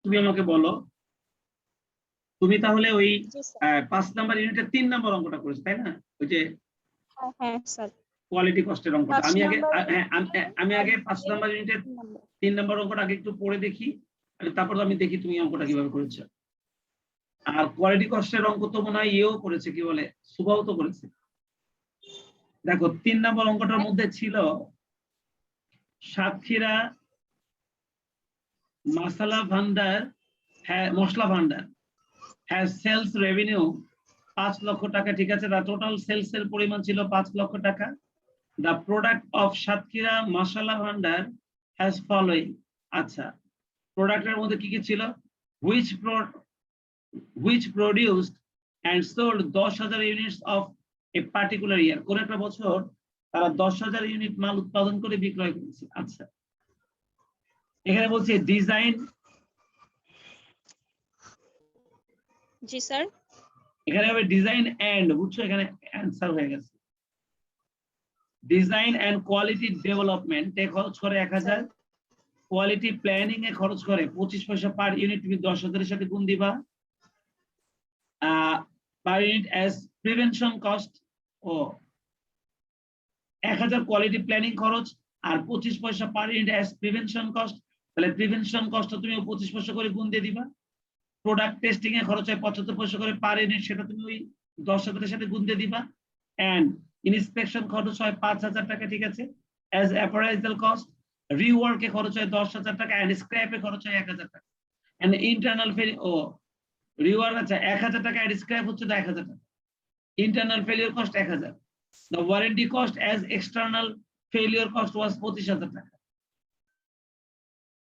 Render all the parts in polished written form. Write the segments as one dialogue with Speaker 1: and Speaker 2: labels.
Speaker 1: তুমি আমাকে বলো, তুমি তাহলে ওই 5 নাম্বার ইউনিটের 3 নাম্বার অঙ্কটা করেছো তাই না? ওই যে
Speaker 2: হ্যাঁ স্যার
Speaker 1: কোয়ালিটি কস্টের অঙ্কটা। আমি আগে 5 নাম্বার ইউনিটের 3 নাম্বার অঙ্কটা আগে একটু পড়ে দেখি, তারপর আমি দেখি তুমি অঙ্কটা কিভাবে করেছো। আর কোয়ালিটি কস্টের অঙ্ক তো মনে হয় ইয়েও করেছে, কি বলে, সুভাও তো করেছে। দেখো 3 নাম্বার অঙ্কটার মধ্যে ছিল সাতক্ষীরা মশলা ভান্ডার হ্যাজ সেলস রেভিনিউ 5 লক্ষ টাকা, ঠিক আছে। দা টোটাল সেলস এর পরিমাণ ছিল 5 লক্ষ টাকা। The product of Satkhira masala Bhandar has following, আচ্ছা প্রোডাক্টের মধ্যে কি কি ছিল, which produced and sold 10,000 units of a particular year, কোন একটা বছর তারা 10,000 ইউনিট মাল উৎপাদন করে বিক্রয় করেছে। আচ্ছা এখানে বলছে ডিজাইন,
Speaker 2: জি স্যার,
Speaker 1: এখানে হবে ডিজাইন এন্ড, বুঝছো এখানে অ্যানসার হয়ে গেছে। ডিজাইন এন্ড কোয়ালিটি ডেভেলপমেন্ট এ খরচ করে 1000, কোয়ালিটি প্ল্যানিং এ খরচ করে 25 পয়সা পার ইউনিট, তুমি 10,000 এর সাথে গুণ দিবা। Per unit as prevention cost, ও 1000 কোয়ালিটি প্ল্যানিং খরচ আর 25 পয়সা per unit as prevention cost, তাহলে প্রিভেনশন কস্ট তুমি 25 পয়সা করে গুণ দিয়ে দিবা। প্রোডাক্ট টেস্টিং এ খরচ হয় 75 পয়সা করে পার ইউনিট, সেটা তুমি ওই 10,000 এর সাথে গুণ দিয়ে দিবা। এন্ড ইন্সপেকশন খরচ হয় 5,000 টাকা, ঠিক আছে। অ্যাজ অ্যাপারাইজাল কস্ট, রিওয়ার্ক এ খরচ হয় 10,000 টাকা এন্ড স্ক্র্যাপ এ খরচ হয় 1,000 টাকা। এন্ড ইন্টারনাল রিওয়ার্ক, আচ্ছা 1,000 টাকা এন্ড স্ক্র্যাপ হচ্ছে 1,000 টাকা। Internal failure cost 1,000। The warranty cost as external failure cost was 25,000 টাকা।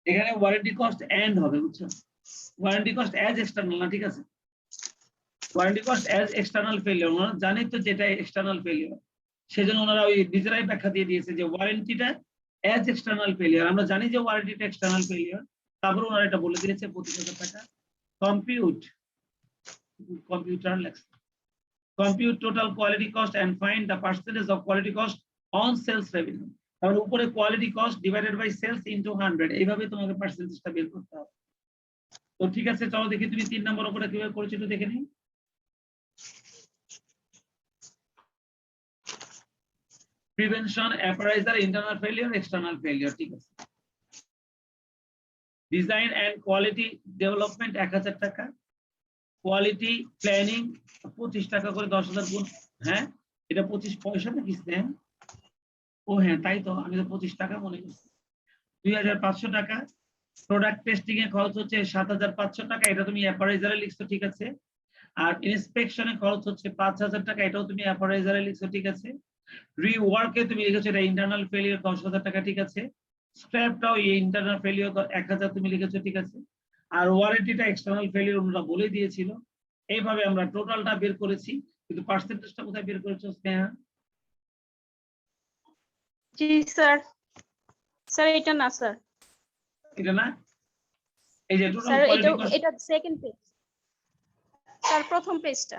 Speaker 1: এখানে ওয়ারেন্টি কস্ট এন্ড হবে, বুঝছো, ওয়ারেন্টি কস্ট অ্যাজ এক্সটার্নাল না, ঠিক আছে। Warranty cost as external failure, ওনারা জানে তো যেটা এক্সটার্নাল ফেলিওর, সেজন্য ওনারা ওই নিজেরাই ব্যাখ্যা দিয়ে দিয়েছে যে ওয়ারেন্টিটা অ্যাজ এক্সটার্নাল ফেলিওর। আমরা জানি যে ওয়ারেন্টিটা এক্সটার্নাল ফেলিওর, তারপর ওনারা এটা বলে দিয়েছে 25,000 টাকা। compute total quality cost and find the percentage of quality cost on sales revenue, তাহলে উপরে quality cost divided by sales into 100, এইভাবে তোমাকে পার্সেন্টেজটা বের করতে হবে। তো ঠিক আছে, চলো দেখি তুমি 3 নম্বর অঙ্কটা কিভাবে করেছো একটু দেখে নিই। Prevention, appraiser, internal failure, external failure, ঠিক আছে। ডিজাইন এন্ড কোয়ালিটি ডেভেলপমেন্ট 1,000 টাকা, কোয়ালিটি প্ল্যানিং 25 টাকা করে 10,000 গুণ, হ্যাঁ এটা 25 পয়সা নাকি স্নেহ? ও হ্যাঁ তাই তো, আমি তো 25 টাকা মনে করছি। 2,500 টাকা। প্রোডাক্ট টেস্টিং এ খরচ হচ্ছে 7,500 টাকা, এটা তুমি অ্যাপারাইজারে লিখছো, ঠিক আছে। আর ইন্সপেকশনে খরচ হচ্ছে 5,000 টাকা, এটাও তুমি অ্যাপারাইজারে লিখছো, ঠিক আছে। রিওয়ার্কে তুমি লিখেছো এটা ইন্টারনাল ফেলিওর 10,000 টাকা, ঠিক আছে। স্ক্র্যাপটাও এই ইন্টারনাল ফেলিওর 1,000 তুমি লিখেছো, ঠিক আছে। আর ওয়ারেন্টিটা এক্সটার্নাল ফেলিওর ওনারা বলে দিয়েছিল। এইভাবে আমরা টোটালটা বের করেছি, কিন্তু পার্সেন্টেজটা কোথায় বের করেছো স্নেহা?
Speaker 2: জি স্যার, স্যার এটা না স্যার,
Speaker 1: এটা না, এই যে টোটাল
Speaker 2: স্যার
Speaker 1: কোয়ালিটি কস্ট,
Speaker 2: এটা সেকেন্ড পেজ স্যার, প্রথম পেজটা।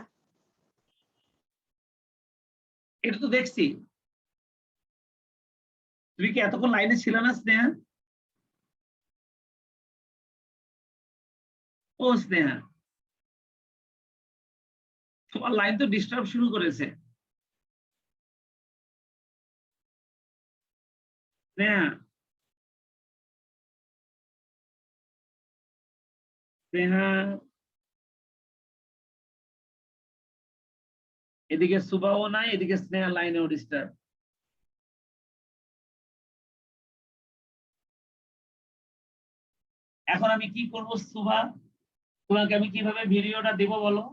Speaker 1: এটা তো দেখছি। তুমি কি এতক্ষণ লাইনে ছিল না স্নেহা? ও স্নেহা, তোমার লাইন তো ডিস্টার্ব শুরু করেছে। স্নেহা, স্নেহা, এদিকে সুবাও নাই, এদিকে স্নেহা লাইনেও ডিস্টার্ব। এখন আমি কি করব সুভা, তোমাকে আমি কিভাবে ভিডিওটা দেব বলো?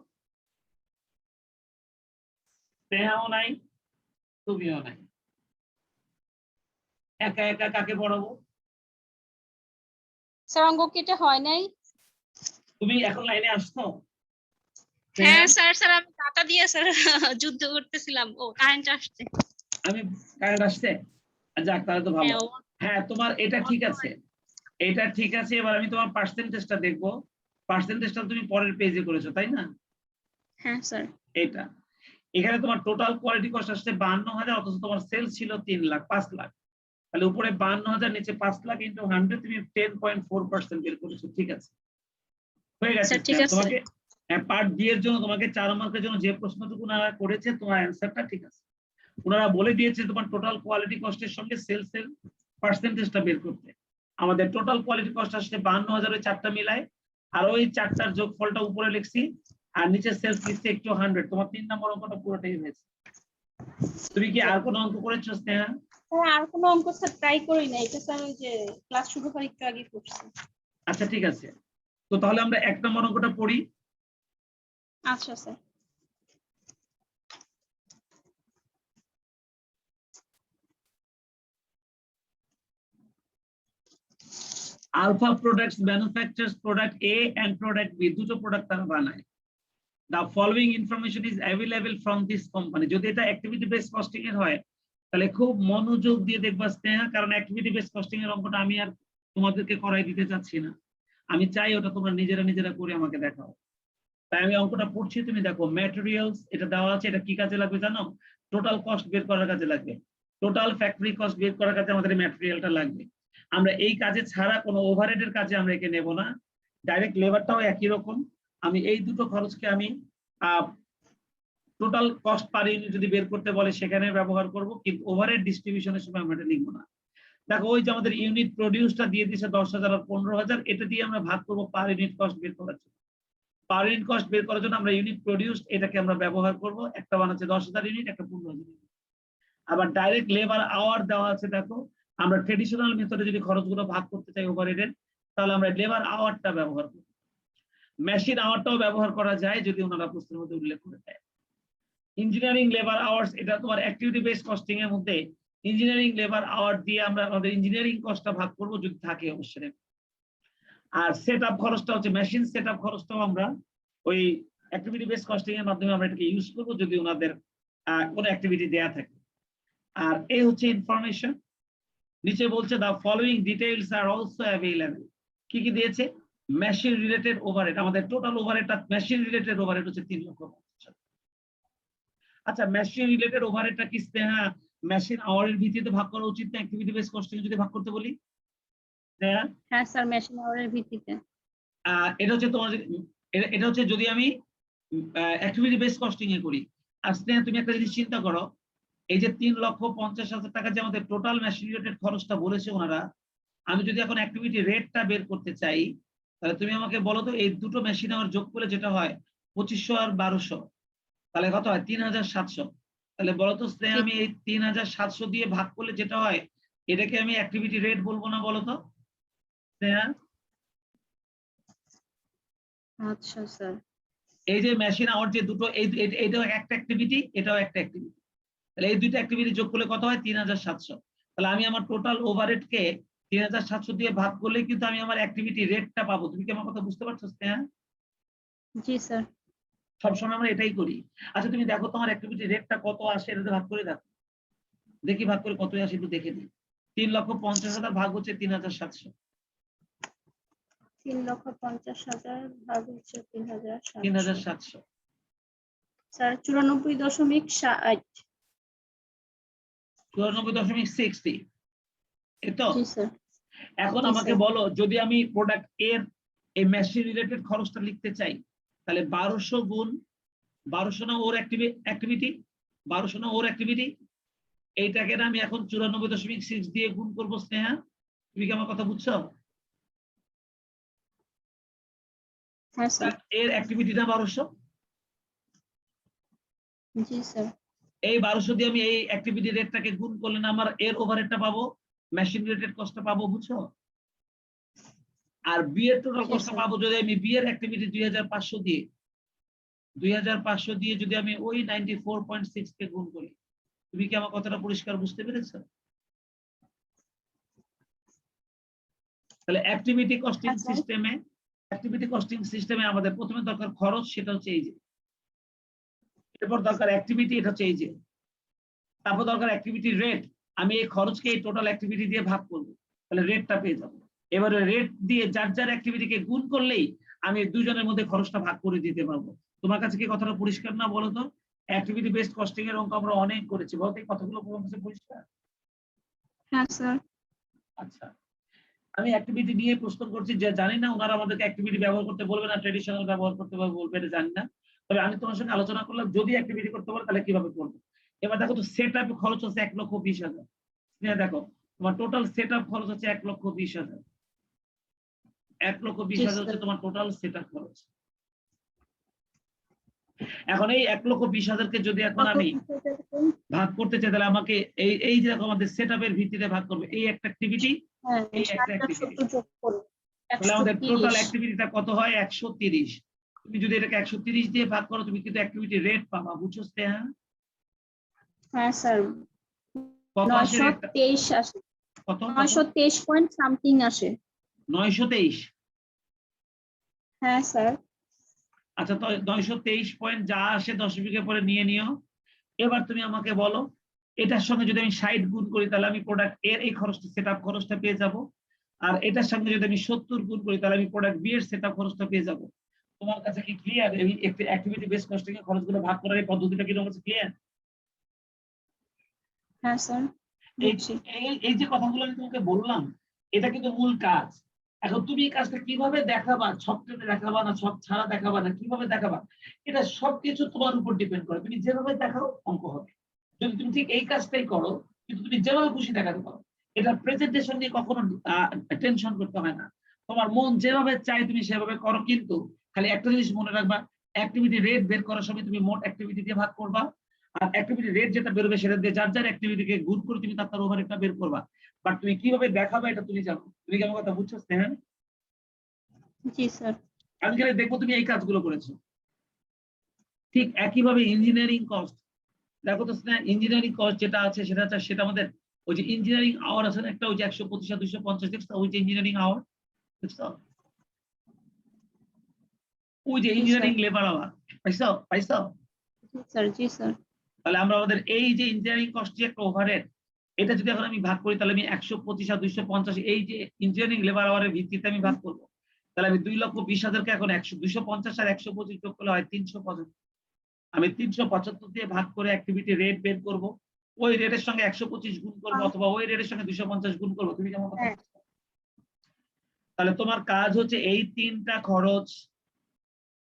Speaker 1: স্নেহাও নাই, তুমিও নাই, একা একা কাকে পড়াবো?
Speaker 2: স্যার অঙ্ক কেটে হয় নাই।
Speaker 1: তুমি এখন লাইনে আসছো?
Speaker 2: হ্যাঁ স্যার, স্যার আমি ডাটা দিয়ে স্যার যুদ্ধ করতেছিলাম, ও কারেন্ট আসছে।
Speaker 1: আমি কারেন্ট আসছে, যাক তাহলে তো ভালো। হ্যাঁ তোমার এটা ঠিক আছে, এটা ঠিক আছে। এবার আমি তোমার পার্সেন্টেজটা দেখবো। পার্সেন্টেজটা তুমি পরের পেজে করেছো তাই না?
Speaker 2: হ্যাঁ স্যার।
Speaker 1: এটা এখানে তোমার টোটাল কোয়ালিটি কস্ট আসছে 52,000, অথচ তোমার সেলস ছিল 3 লাখ 5 লাখ, তাহলে উপরে 52,000 নিচে 5 লাখ ইন্টু 100 তুমি 10.4% বের করেছো, ঠিক আছে। হয়ে গেছে
Speaker 2: আচ্ছা ঠিক আছে
Speaker 1: তোমাকে পার্ট বি এর জন্য তোমাকে 4 মার্কের জন্য যে প্রশ্নটুকু ওনারা করেছে তোমার অ্যান্সারটা ঠিক আছে। ওনারা বলে দিয়েছে তোমার টোটাল কোয়ালিটি কস্টের সঙ্গে সেলসের পার্সেন্টেজটা বের করতে। আমাদের টোটাল কোয়ালিটি কস্ট আসছে 52,000 ওই চারটা মিলায়, আর ওই চারটার যোগফলটা উপরে লিখছি, আর নিচে সেলস লিখছি একটু 100। তোমার 3 নম্বর অঙ্কটা পুরোটাই হয়েছে। তুমি কি আর কোনো অঙ্ক করেছো স্নেহা?
Speaker 3: স্যার আর কোনো অঙ্ক স্যার ট্রাই করি না, এটা স্যার ওই যে ক্লাস শুরু হওয়ার একটু আগে করছি।
Speaker 1: আচ্ছা ঠিক আছে, তো তাহলে আমরা 1 নম্বর অঙ্কটা পড়ি।
Speaker 3: আচ্ছা sir.
Speaker 1: Alpha Products manufactures product A and product B, দুটো প্রোডাক্ট তারা বানায়। The following information is available from this company. যদি এটা অ্যাক্টিভিটি বেস কস্টিং এর হয় তাহলে খুব মনোযোগ দিয়ে দেখবা স্নেহা, কারণ অ্যাক্টিভিটি বেস কস্টিং এর অঙ্কটা আমি আর তোমাদেরকে করাই দিতে চাচ্ছি না। আমি চাই ওটা তোমরা নিজেরা করে আমাকে দেখাও। তাই আমি অঙ্কটা পড়ছি, তুমি দেখো। ম্যাটেরিয়ালস এটা দেওয়া আছে, এটা কি কাজে লাগবে জানো? টোটাল কস্ট বের করার কাজে লাগবে। টোটাল ফ্যাক্টরি কস্ট বের করার কাজে আমাদের ম্যাটেরিয়ালটা লাগবে। আমরা এই কাজে ছাড়া কোনো ওভারহেডের কাজে আমরা একে নেব না। ডাইরেক্ট লেবারটাও একই রকম। আমি এই দুটো খরচকে আমি টোটাল কস্ট পার ইউনিট যদি বের করতে বলে সেখানে ব্যবহার করব, কিন্তু ওভারহেড ডিস্ট্রিবিউশনের সময় আমরা এটা লিখবো না। দেখো ওই যে আমাদের ইউনিট প্রডিউসটা দিয়ে দিয়েছে 10,000 আর 15,000, এটা দিয়ে আমরা ভাগ করবো পার ইউনিট কস্ট বের করার জন্য। পার ইউনিট কস্ট বের করার জন্য আমরা ইউনিট প্রডিউস এটাকে আমরা ব্যবহার করব। একটা বানাচ্ছে 10,000 ইউনিট, একটা 15,000 ইউনিট। আবার ডাইরেক্ট লেবার আওয়ার দেওয়া আছে, দেখো আমরা ট্রেডিশনাল মেথডে যদি খরচগুলো ভাগ করতে চাই ওভারহেডের, তাহলে আমরা লেবার আওয়ারটা ব্যবহার করব। মেশিন আওয়ারটাও ব্যবহার করা যায় যদি ওনারা প্রশ্নের মধ্যে উল্লেখ করে দেয়। ইঞ্জিনিয়ারিং লেবার আওয়ার্স, এটা তোমার অ্যাক্টিভিটি বেস কস্টিং এর মধ্যে ইঞ্জিনিয়ারিং লেবার আওয়ার দিয়ে আমরা আমাদের ইঞ্জিনিয়ারিং কস্টটা ভাগ করব যদি থাকে অবশ্যই। আর সেটআপ খরচটা হচ্ছে মেশিন সেটআপ খরচটাও আমরা ওই অ্যাক্টিভিটি বেস কস্টিং এর মাধ্যমে আমরা এটাকে ইউজ করব যদি ওনাদের কোনো অ্যাক্টিভিটি দেয়া থাকে। আর এই হচ্ছে ইনফরমেশন। নিচে বলছে the following details are also available. কি কি দিয়েছে? মেশিন রিলেটেড ওভারহেড, আমাদের টোটাল ওভারহেডটা মেশিন রিলেটেড ওভারহেড হচ্ছে 3,50,000। আচ্ছা মেশিন রিলেটেড ওভারহেডটা কি স্নেহা মেশিন আওয়ারের ভিত্তিতে ভাগ করা উচিত না অ্যাক্টিভিটি বেস কস্টিং যদি ভাগ করতে বলি?
Speaker 3: হ্যাঁ স্যার, মেশিন আওয়ারের ভিত্তিতে।
Speaker 1: এটা হচ্ছে তোমার এটা হচ্ছে যদি আমি অ্যাক্টিভিটি বেস কস্টিং এ করি। আর স্নেহা তুমি একটা জিনিস চিন্তা করো, এই যে 3,50,000 টাকা যে আমাদের টোটাল মেশিন রিলেটেড খরচটা বলেছে ওনারা, আমি যদি এখন অ্যাক্টিভিটি রেটটা বের করতে চাই তাহলে তুমি আমাকে বলো তো এই দুটো মেশিন আমার যোগ করে যেটা হয় 2,500 আর 1,200, তাহলে কত হয়? 3,700। তাহলে বলো তো স্নেহা আমি এই 3,700 দিয়ে ভাগ করলে যেটা হয় এটাকে আমি অ্যাক্টিভিটি রেট বলবো না বলো তো স্নেহা?
Speaker 3: আচ্ছা স্যার।
Speaker 1: এই যে মেশিন আওয়ার যে দুটো, এইটাও একটা অ্যাক্টিভিটি, এটাও একটা অ্যাক্টিভিটি, তাহলে এই দুটো অ্যাক্টিভিটি যোগ করলে কত হয়? 3,700। তাহলে আমি আমার টোটাল ওভারহেডকে 3,700 দিয়ে ভাগ করলে কিন্তু আমি আমার অ্যাক্টিভিটি রেটটা পাবো। তুমি কি আমার কথা বুঝতে পারছো স্নেহা?
Speaker 3: জি স্যার।
Speaker 1: সবসময় আমরা এটাই করি। আচ্ছা তুমি দেখো তোমার অ্যাক্টিভিটি রেটটা কত আসে, এটা ভাগ করে দেখো, দেখি ভাগ করে কতই আসে একটু দেখে দিই। 3,50,000 ভাগ হচ্ছে 3,700।
Speaker 3: 3,50,000 ভাগ হচ্ছে 3,700।
Speaker 1: 3,700
Speaker 3: স্যার 94.60।
Speaker 1: 94.60। এই তো?
Speaker 3: জি স্যার।
Speaker 1: এখন
Speaker 3: জি
Speaker 1: আমাকে
Speaker 3: স্যার।
Speaker 1: বলো যদি আমি প্রোডাক্ট এর এই মেশিন রিলেটেড খরচটা লিখতে চাই তাহলে 1,200 গুণ 1,200 না ওর অ্যাক্টিভিটি, 1,200 না ওর অ্যাক্টিভিটি, এইটাকে না আমি এখন 94.6 দিয়ে গুণ করবো স্নেহা। তুমি কি আমার কথা বুঝছো?
Speaker 3: হ্যাঁ স্যার।
Speaker 1: এর অ্যাক্টিভিটিটা 1,200।
Speaker 3: জি স্যার।
Speaker 1: এই 1,200 দিয়ে আমি এই অ্যাক্টিভিটি রেটটাকে গুণ করলে না আমার এর ওভারহেডটা পাবো, মেশিন রিলেটেড কস্টটা পাবো, বুঝছো? আর বি এর টোটাল কস্টটা পাবো যদি আমি বি এর অ্যাক্টিভিটি 2,500 দিয়ে 2,500 দিয়ে যদি আমি ওই 94.6 কে গুণ করি। তুমি কি আমার কথাটা পরিষ্কার বুঝতে পেরেছো? তাহলে অ্যাক্টিভিটি কস্টিং সিস্টেমে আমাদের প্রথমে দরকার খরচ, সেটা হচ্ছে এই যে, এরপর দরকার অ্যাক্টিভিটি, এটা হচ্ছে এই যে, তারপর দরকার অ্যাক্টিভিটি রেট। আমি এই খরচকে এই টোটাল অ্যাক্টিভিটি দিয়ে ভাগ করবো, তাহলে রেটটা পেয়ে যাবো। এবারে রেট দিয়ে যার অ্যাক্টিভিটিকে গুণ করলেই আমি দুজনের মধ্যে খরচটা ভাগ করে দিতে পারবো। তোমার কাছে কি কথাটা পরিষ্কার না বলো তো? অ্যাক্টিভিটি বেসড কস্টিং এর অঙ্ক আমরা অনেক করেছি, বলতে এই কথাগুলো তোমার কাছে পরিষ্কার?
Speaker 3: হ্যাঁ স্যার।
Speaker 1: আচ্ছা আমি অ্যাক্টিভিটি নিয়ে প্রশ্ন করছি, যে জানি না ওনারা আমাদেরকে অ্যাক্টিভিটি ব্যবহার করতে বলবে না ট্রেডিশনাল ব্যবহার করতে বলবে, এটা জানি না। তবে আমি তোমার সঙ্গে আলোচনা করলাম যদি অ্যাক্টিভিটি করতে পারো তাহলে কিভাবে করবো। এবার দেখো তো সেট আপ খরচ হচ্ছে 1,20,000। দেখো তোমার টোটাল সেট আপ খরচ হচ্ছে 1,20,000। 1,20,000 হচ্ছে তোমার টোটাল সেট আপ খরচ। এখন এই 1,20,000-কে যদি এখন আমি ভাগ করতে চাই তাহলে আমাকে এই যে দেখো আমাদের সেট আপের ভিত্তিতে ভাগ করবে, এই একটা অ্যাক্টিভিটি, এই একটা অ্যাক্টিভিটি, তাহলে আমাদের টোটাল অ্যাক্টিভিটিটা কত হয় 130। তুমি যদি এটাকে 130 দিয়ে ভাগ করো তুমি কিন্তু অ্যাক্টিভিটি রেট পাবা, বুঝছো স্নেহা?
Speaker 3: হ্যাঁ স্যার,
Speaker 1: কত আসে রেটটা?
Speaker 3: 923 আসে,
Speaker 1: কত
Speaker 3: 923 পয়েন্ট সামথিং আসে।
Speaker 1: 923?
Speaker 3: হ্যাঁ স্যার।
Speaker 1: আচ্ছা, তো 923 পয়েন্ট যা আসে 10 পরে নিয়ে নিও। এবার তুমি আমাকে বলো এটার সঙ্গে যদি আমি 60 গুণ করি তাহলে আমি প্রোডাক্ট এর এই খরচটা সেটআপ খরচটা পেয়ে যাব, আর এটার সঙ্গে যদি আমি 70 গুণ করি তাহলে আমি প্রোডাক্ট বি এর সেটআপ খরচটা পেয়ে যাব। তোমার কাছে কি ক্লিয়ার? এই অ্যাক্টিভিটি বেস কস্টিং এর খরচগুলো ভাগ করার এই পদ্ধতিটা কি তোমার কাছে ক্লিয়ার?
Speaker 3: হ্যাঁ স্যার,
Speaker 1: এই যে কথাগুলো আমি তোমাকে বললাম এটা কিন্তু মূল কাজ। এখন তুমি এই কাজটা কিভাবে দেখাবা, ছকটাতে দেখাবা না ছক ছাড়া দেখাবা না কিভাবে দেখাবা, এটা সবকিছু তোমার উপর ডিপেন্ড করে। তুমি যেভাবে দেখাও অঙ্ক হবে। যদি তুমি ঠিক এই কাজটাই করো কিন্তু তুমি যেভাবে খুশি দেখাতে পারো, এটা প্রেজেন্টেশন নিয়ে কখনো টেনশন করতে হয় না। তোমার মন যেভাবে চাই তুমি সেভাবে করো, কিন্তু খালি একটা জিনিস মনে রাখবা, অ্যাক্টিভিটি রেট বের করার সময় তুমি মোট অ্যাক্টিভিটি দিয়ে ভাগ করবা, আর অ্যাক্টিভিটি রেট যেটা বেরোবে সেটা দিয়ে যার যার অ্যাক্টিভিটিকে গুণ করে তুমি তার ওভারহেডটা বের করবা। বাট তুমি কিভাবে দেখাবে এটা তুমি জানো। তুমি কি আমার কথা বুঝছো স্নেহা?
Speaker 3: জি স্যার।
Speaker 1: আমি গেলে দেখবো তুমি এই কাজগুলো করেছো। ঠিক একইভাবে ইঞ্জিনিয়ারিং কস্ট দেখো তো স্নেহা, ইঞ্জিনিয়ারিং কস্ট যেটা আছে সেটা আমাদের ওই যে ইঞ্জিনিয়ারিং আওয়ার আছে না একটা, ওই যে 125 আর 250 দেখছো, ওই যে ইঞ্জিনিয়ারিং আওয়ার দেখছো, ওই যে ইঞ্জিনিয়ারিং লেবার আওয়ার পাইছো পাইছো?
Speaker 3: জি স্যার, জি স্যার।
Speaker 1: তাহলে আমরা আমাদের এই যে ইঞ্জিনিয়ারিং কস্ট যে একটা ওভারহেড, এটা যদি এখন আমি ভাগ করি তাহলে আমি 125 আর 250 এই যে ইঞ্জিনিয়ারিং লেবার আওয়ারের ভিত্তিতে আমি ভাগ করবো, তাহলে আমি 2,20,000-কে এখন 250 আর 125 যোগ করলে হয় 375। আমি 375 দিয়ে ভাগ করে অ্যাক্টিভিটি রেট বের করব, ওই রেটের সঙ্গে 125 গুণ করবো অথবা ওই রেটের সঙ্গে 250 গুণ করবো। তুমি কেমন কথা? তাহলে তোমার কাজ হচ্ছে এই তিনটা খরচ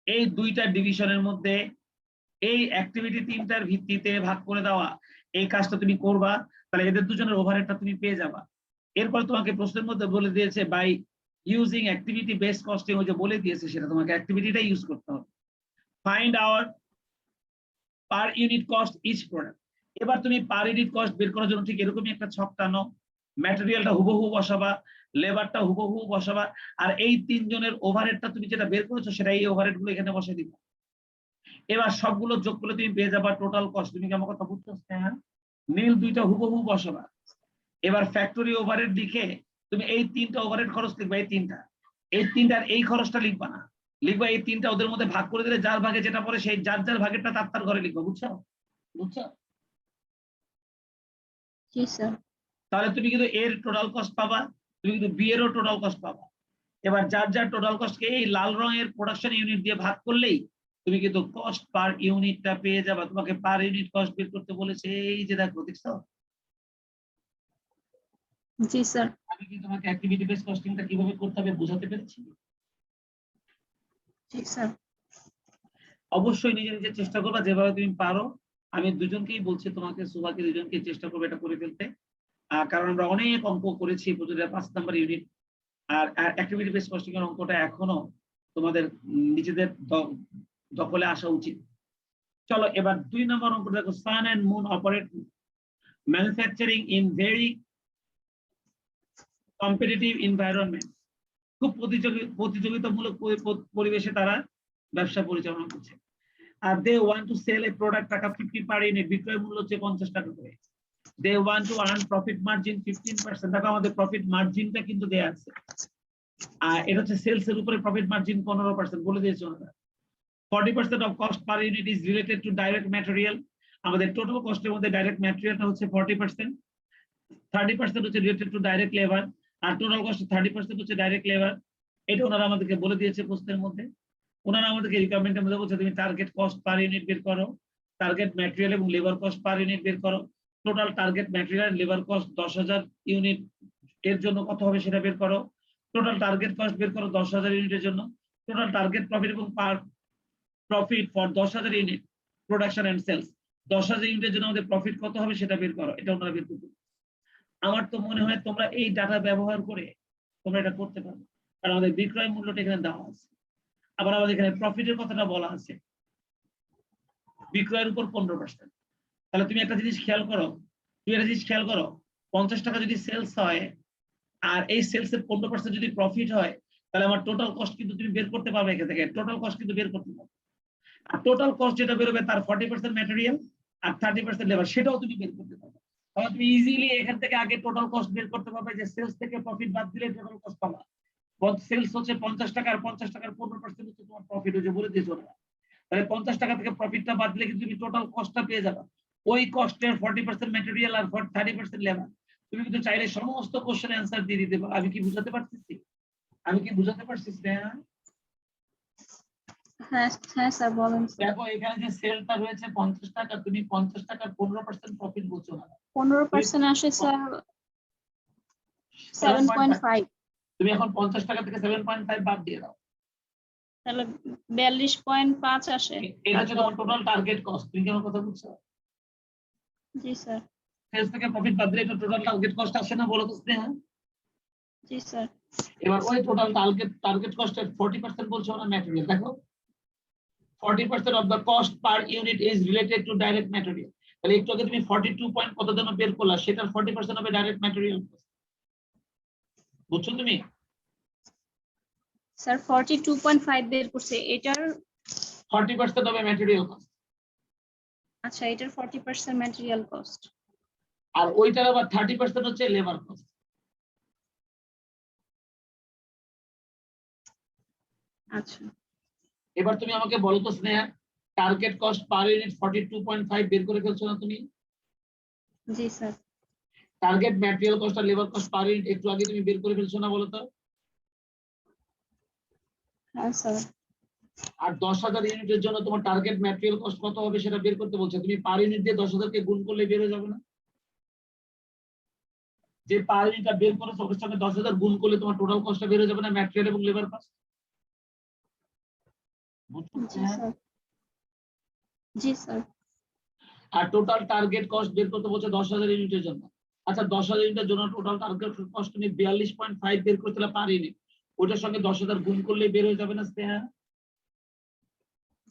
Speaker 1: এই দুইটা ডিভিশনের মধ্যে এই অ্যাক্টিভিটি তিনটার ভিত্তিতে ভাগ করে দেওয়া, এই কাজটা তুমি করবা, তাহলে এদের দুজনের ওভারহেডটা তুমি পেয়ে যাবা। এরপর তোমাকে প্রশ্নের মধ্যে বলে দিয়েছে by using activity based costing, ওই যে বলে দিয়েছে সেটা তোমাকে অ্যাক্টিভিটিটা ইউজ করতে হবে। Find hour per unit cost each product. এবার তুমি পার ইউনিট কস্ট বের করার জন্য ঠিক এরকমই একটা ছক টানো, ম্যাটেরিয়ালটা হুবহু বসাবা, লেবারটা হুবহু বসাবা, আর এই তিনজনের ওভারহেডটা তুমি যেটা বের করেছো সেটা এই ওভারহেড গুলো এখানে বসে দিবা। এবার সবগুলো যোগ করলে তুমি পেয়ে যাবা টোটাল কস্ট। তুমি কি আমার কথা বুঝছো? হ্যাঁ, নীল দুইটা হুবহু বসাবা। এবার ফ্যাক্টরি ওভারহেড লিখে তুমি এই তিনটা ওভারহেড খরচ লিখবা, এই তিনটার এই খরচটা লিখবা না, লিখবা এই তিনটা ওদের মধ্যে ভাগ করে দিলে যার ভাগে যেটা পড়ে সেই যার যার ভাগেরটা তার ঘরে লিখবা। বুঝছো? বুঝছো?
Speaker 3: জি স্যার।
Speaker 1: তাহলে তুমি কিন্তু এর টোটাল কস্ট পাবা, তুমি কিন্তু বি এরও টোটাল কস্ট পাবা। এবার যার যার টোটাল কস্টকে এই লাল রঙের প্রোডাকশন ইউনিট দিয়ে ভাগ করলেই তুমি কিন্তু কস্ট পার ইউনিটটা পেয়ে যাবা। তোমাকে পার ইউনিট কস্ট বের করতে বলেছে, এই যে দেখো, দেখছো?
Speaker 3: জি স্যার।
Speaker 1: আমি কি তোমাকে অ্যাক্টিভিটি বেস কস্টিংটা কিভাবে করতে হবে বোঝাতে পেরেছি?
Speaker 3: জি স্যার।
Speaker 1: অবশ্যই নিজে নিজে চেষ্টা করবা যেভাবে তুমি পারো। আমি দুজনকেই বলছি, তোমাকে সুভাকে দুজনকে চেষ্টা করবে এটা করে ফেলতে, কারণ আমরা অনেক অঙ্ক করেছি প্রতিটা 5 নাম্বার ইউনিট, আর অ্যাক্টিভিটি বেস কস্টিং এর অঙ্কটা এখনো তোমাদের নিজেদের দখলে আসা উচিত। চলো এবার 2 নম্বর অঙ্ক দেখো, Sun and Moon operate manufacturing in very competitive environment. খুব প্রতিযোগিতামূলক পরিবেশে তারা ব্যবসা পরিচালনা করছে। আর they want to sell a product টাকা 50 পার ইউনিট, বিক্রয় মূল্য হচ্ছে 50 টাকা করে। they want to earn profit margin 15%। দেখো আমাদের প্রফিট মার্জিনটা কিন্তু দেয়া আছে, আর এটা হচ্ছে সেলস এর উপরে প্রফিট মার্জিন 15% বলে দিয়েছে ওনারা। 40% of cost per unit is related to direct material। আমাদের টোটাল কস্টের মধ্যে ডাইরেক্ট ম্যাটেরিয়ালটা হচ্ছে 40%, 30% হচ্ছে রিলেটেড টু ডাইরেক্ট লেবার, আর টোটাল কস্ট 30% হচ্ছে ডাইরেক্ট লেবার। এটা ওনারা আমাদেরকে বলে দিয়েছে প্রশ্নের মধ্যে। ওনারা আমাদেরকে রিকোয়ারমেন্টের মধ্যে বলছে তুমি টার্গেট কস্ট পার ইউনিট বের করো, টার্গেট ম্যাটেরিয়াল এবং লেবার কস্ট পার ইউনিট বের করো। Total target material labour cost 10,000 unit এর জন্য কত হবে সেটা বের করো। টোটাল টার্গেট কস্ট বের করো 10,000 ইউনিটের জন্য। টোটাল টার্গেট প্রফিট এবং profit for 10,000 unit production and sales, 10,000 ইউনিটের জন্য আমাদের প্রফিট কত হবে সেটা বের করো। এটা আমরা বের করবো। আমার তো মনে হয় তোমরা এই ডাটা ব্যবহার করে তোমরা এটা করতে পারো, কারণ আমাদের বিক্রয় মূল্যটা এখানে দেওয়া আছে, আবার আমাদের এখানে প্রফিটের কথাটা বলা আছে বিক্রয়ের উপর 15%। তাহলে তুমি একটা জিনিস খেয়াল করো, 50 টাকা যদি সেলস হয় আর এই সেলস এর 15% যদি প্রফিট হয়, তাহলে আমার টোটাল কস্ট কিন্তু তুমি বের করতে পারবে এখান থেকে, টোটাল কস্ট কিন্তু বের করতে পারবে। আর টোটাল কস্ট যেটা বেরোবে তার 40% ম্যাটেরিয়াল আর 30% লেবার, সেটাও তুমি বের করতে পারবে। তাহলে তুমি ইজিলি এখান থেকে আগে টোটাল কস্ট বের করতে পারবে, যে সেলস থেকে প্রফিট বাদ দিলে টোটাল কস্ট পাবা। সেলস হচ্ছে 50 টাকা, আর 50 টাকার 15% হচ্ছে তোমার প্রফিট, হচ্ছে বলে দিয়েছো না। তাহলে 50 টাকা থেকে প্রফিটটা বাদ দিলে কিন্তু তুমি টোটাল কস্টটা পেয়ে যাবে। ওই কস্টের 40% ম্যাটেরিয়াল আর 30% লেবার। তুমি কিন্তু চাইলে সমস্ত কোশ্চেন অ্যান্সার দিয়ে দিতে পারো। আমি কি বুঝাতে পারতেছি?
Speaker 3: হ্যাঁ হ্যাঁ স্যার বলেন স্যার।
Speaker 1: দেখো এখানে যে সেলটা রয়েছে 50 টাকা, তুমি 50 টাকার 15% প্রফিট বলছো না,
Speaker 3: 15% আসে স্যার 7.5,
Speaker 1: তুমি এখন 50 টাকা থেকে 7.5 বাদ দিয়ে দাও,
Speaker 3: তাহলে 42.5 আসে।
Speaker 1: এটা হচ্ছে তোমার টোটাল টার্গেট কস্ট। তুমি কি আমার কথা বুঝছো?
Speaker 3: জি স্যার।
Speaker 1: সেলস থেকে প্রফিট বাদ দিলে এটা টোটাল টার্গেট কস্ট আসে না, বলো তো স্নেহা?
Speaker 3: জি স্যার।
Speaker 1: এবার ওই টোটাল টার্গেট কস্টের 40% বলছো না ম্যাটেরিয়াল। দেখো 40% of the cost per unit is related to direct material। তাহলে একটু আগে তুমি 42 পয়েন্ট কত জন্য বের করলা, সেটার 40% হবে ডাইরেক্ট ম্যাটেরিয়াল কস্ট। বুঝছো তুমি?
Speaker 3: স্যার 42.5 বের করছে, এটার
Speaker 1: 40% হবে ম্যাটেরিয়াল কস্ট,
Speaker 3: আচ্ছা এটার 40% ম্যাটেরিয়াল কস্ট।
Speaker 1: আর ওইটার আবার 30% হচ্ছে লেবার কস্ট।
Speaker 3: আচ্ছা
Speaker 1: এবার তুমি আমাকে বলো তো Sneha, target cost per unit 42.5 বের করে ফেলছো না তুমি?
Speaker 3: জি স্যার।
Speaker 1: টার্গেট ম্যাটেরিয়াল কস্ট আর লেবার কস্ট পার ইউনিট একটু আগে তুমি বের করে ফেলছো না, বলো তো?
Speaker 3: হ্যাঁ স্যার।
Speaker 1: আর 10,000 ইউনিটের জন্য তোমার টার্গেট ম্যাটেরিয়াল কস্ট কত হবে সেটা বের করতে বলছে। তুমি পার ইউনিট দিয়ে 10,000 কে গুণ করলে বের হয়ে যাবে না? যে পার ইউনিটটা বের করেছো ওর সঙ্গে 10,000 গুণ করলে তোমার টোটাল কস্টটা বের হয়ে যাবে না, ম্যাটেরিয়াল এবং লেবার কস্ট।
Speaker 3: জি স্যার। জি স্যার।
Speaker 1: আর টোটাল টার্গেট কস্ট বের করতে বলছে 10,000 ইউনিটের জন্য। আচ্ছা 10,000 ইউনিটের জন্য টোটাল টার্গেট কস্ট তুমি 42.5 বের করতে পার ইউনিট, ওটার সঙ্গে 10,000 গুণ করলে বের হয়ে যাবে না স্নেহা?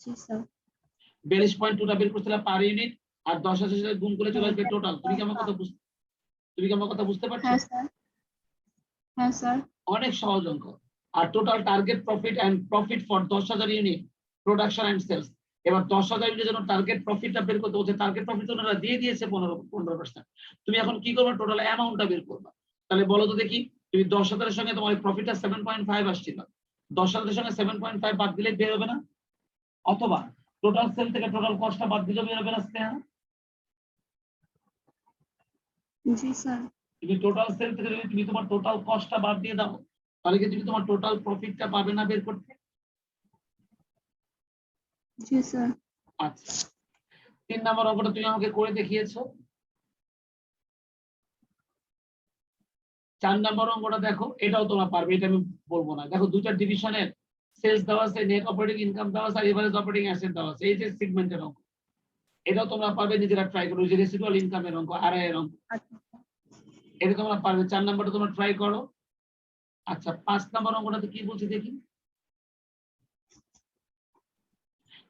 Speaker 3: জি স্যার।
Speaker 1: 42.2টা বের করতে পার ইউনিট, আর 10,000 সাথে গুণ করে চলে আসবে টোটাল। তুমি কি আমার কথা বুঝতে পারছো?
Speaker 3: হ্যাঁ স্যার। হ্যাঁ স্যার।
Speaker 1: অনেক সহজ অঙ্ক। আর total target profit and profit for 10,000 unit production and sales. এবার 10,000 ইউনিটের জন্য টার্গেট প্রফিটটা বের করতে বলছে। টার্গেট প্রফিট ওনারা দিয়ে দিয়েছে 15%। তুমি এখন কি করবে, টোটাল অ্যামাউন্টটা বের করবে। তাহলে বলো তো দেখি, তুমি 10,000 এর সঙ্গে তোমার প্রফিটটা 7.5 আসছিল, 10,000 এর সঙ্গে 7.5 বাদ দিলে বের হবে না? অথবা টোটাল সেল থেকে টোটাল কস্টটা বাদ দিলে বের হবে না স্নেহা?
Speaker 3: জি স্যার।
Speaker 1: তুমি টোটাল সেল থেকে যদি তুমি তোমার টোটাল কস্টটা বাদ দিয়ে দাও, তাহলে কি তুমি তোমার টোটাল প্রফিটটা পাবে না বের করতে?
Speaker 3: জি স্যার।
Speaker 1: আচ্ছা 3 নম্বর অঙ্কটা তুমি আমাকে করে দেখিয়েছো। 4 নম্বর অঙ্কটা দেখো, এটাও তোমরা পারবে, এটা আমি বলবো না। দেখো দুইটা ডিভিশনের সেলস দেওয়া আছে, নেট অপারেটিং ইনকাম দেওয়া আছে, আর এভারেজ অপারেটিং অ্যাসেট দেওয়া আছে। এই যে সেগমেন্টের অঙ্ক, এটাও তোমরা পারবে, নিজেরা ট্রাই করো। যে রেসিডুয়াল ইনকামের অঙ্ক, আরআই এর অঙ্ক, এটা তোমরা পারবে। 4 নম্বরটা তোমরা ট্রাই করো। আচ্ছা 5 নম্বর অঙ্কটাতে কি বলছে দেখি।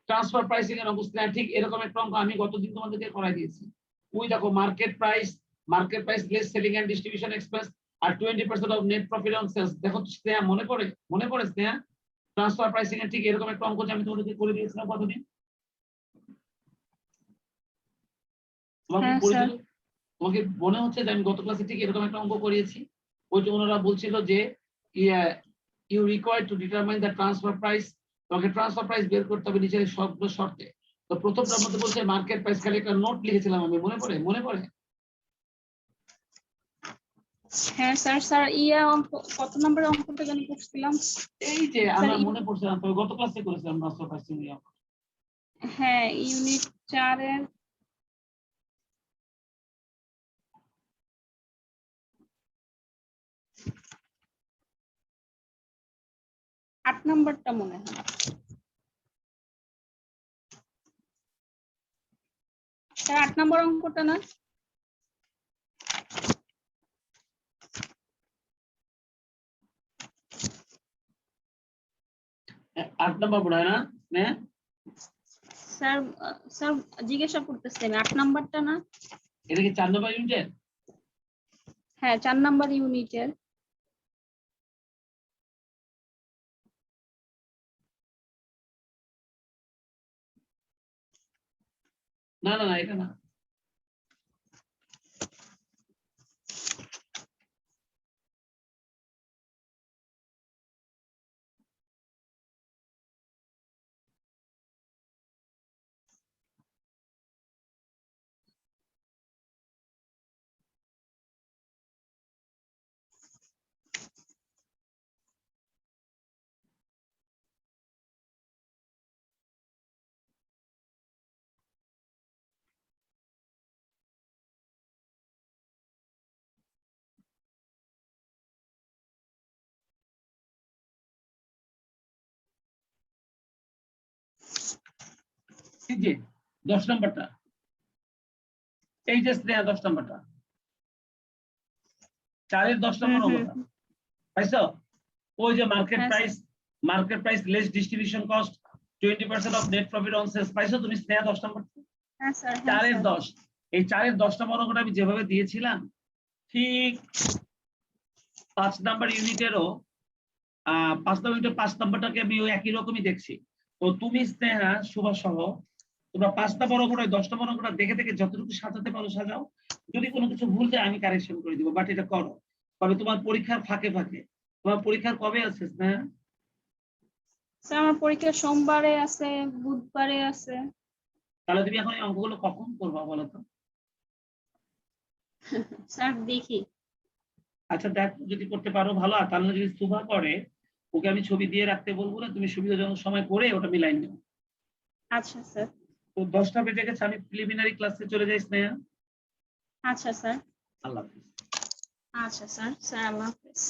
Speaker 1: ট্রান্সফার প্রাইসিং এর অঙ্ক। ঠিক এরকম একটা অঙ্ক আমি গতদিন তোমাদেরকে করাই দিয়েছি। ওই দেখো market price less selling and distribution expense আর 20% of net profit on sales. দেখো স্নেহা, মনে পড়ে স্নেহা? ট্রান্সফার প্রাইসিং এর ঠিক এরকম একটা অঙ্ক যে আমি তোমাদেরকে করে দিয়েছিলাম কতদিন?
Speaker 3: হ্যাঁ স্যার।
Speaker 1: তোমাকে মনে হচ্ছে যে আমি গত ক্লাসে ঠিক এরকম একটা অঙ্ক করিয়েছি। ওই যে ওনারা বলছিল যে you required to determine the transfer price. তোমাকে ট্রান্সফার প্রাইস বের করতে হবে নিচের সবগুলো শর্তে। তো প্রথমটার মধ্যে বলছে মার্কেট প্রাইস, খালি একটা নোট লিখেছিলাম আমি, মনে পড়ে?
Speaker 3: হ্যাঁ স্যার। স্যার ইয়া অঙ্ক কত নম্বরের অঙ্কটা জানি করছিলাম?
Speaker 1: এই যে আমরা মনে পড়ছে না, তো গত ক্লাসে করেছিলাম ট্রান্সফার প্রাইসিং।
Speaker 3: হ্যাঁ ইউনিট 4 এর 8 নাম্বারটা মনে হয়। স্যার 8 নাম্বার অঙ্কটা না?
Speaker 1: আট নম্বর পড়ায় না স্নেহা?
Speaker 3: স্যার স্যার জিজ্ঞাসা করতেছি আমি 8 নাম্বারটা না?
Speaker 1: এটা কি 4 নম্বর ইউনিটের?
Speaker 3: হ্যাঁ 4 নাম্বার ইউনিটের।
Speaker 1: না না না এটা না। এই যে 10 নম্বরটা, এই যে স্নেহা 10 নম্বরটা, 4-এর 10 নম্বর অঙ্কটা পাইছো? ওই যে মার্কেট
Speaker 3: হ্যাঁ,
Speaker 1: price less distribution cost 20% of net profit on sales, পাইছো তুমি স্নেহা 10 নম্বর?
Speaker 3: হ্যাঁ স্যার,
Speaker 1: 4-এর 10, এই 4-এর 10 নম্বর অঙ্কটা আমি যেভাবে দিয়েছিলাম ঠিক 5 নাম্বার ইউনিটেরও 5 নম্বর ইউনিটের 5 নাম্বারটাকে আমি ওই একই রকমই দেখছি। তো তুমি স্নেহা সুভাষ সহ তোমরা 5 নম্বর অঙ্কটা 10 নম্বর অঙ্কটা দেখে দেখে যতটুকু সাজাতে পারো সাজাও, যদি কোনো কিছু ভুল যায় আমি কারেকশন করে দিব, বাট এটা করো। তবে তোমার পরীক্ষার ফাঁকে ফাঁকে, তোমার পরীক্ষার কবে আছে স্নেহা?
Speaker 3: স্যার আমার পরীক্ষা সোমবারে আছে, বুধবারে আছে।
Speaker 1: তাহলে তুমি এখন এই অঙ্কগুলো কখন করবা বলো তো?
Speaker 3: স্যার দেখি।
Speaker 1: আচ্ছা দেখ, যদি করতে পারো ভালো, আর তাহলে যদি সুভা করে ওকে আমি ছবি দিয়ে রাখতে বলবো না, তুমি সুবিধাজনক সময় করে ওটা মিলাই নিও।
Speaker 3: আচ্ছা স্যার।
Speaker 1: তো 10টা বেজে গেছে, আমি প্রিলিমিনারি ক্লাসে চলে যাই স্নেহা।
Speaker 3: আচ্ছা স্যার।
Speaker 1: আল্লাহ হাফিজ।
Speaker 3: আচ্ছা স্যার, স্যার আল্লাহ হাফেজ।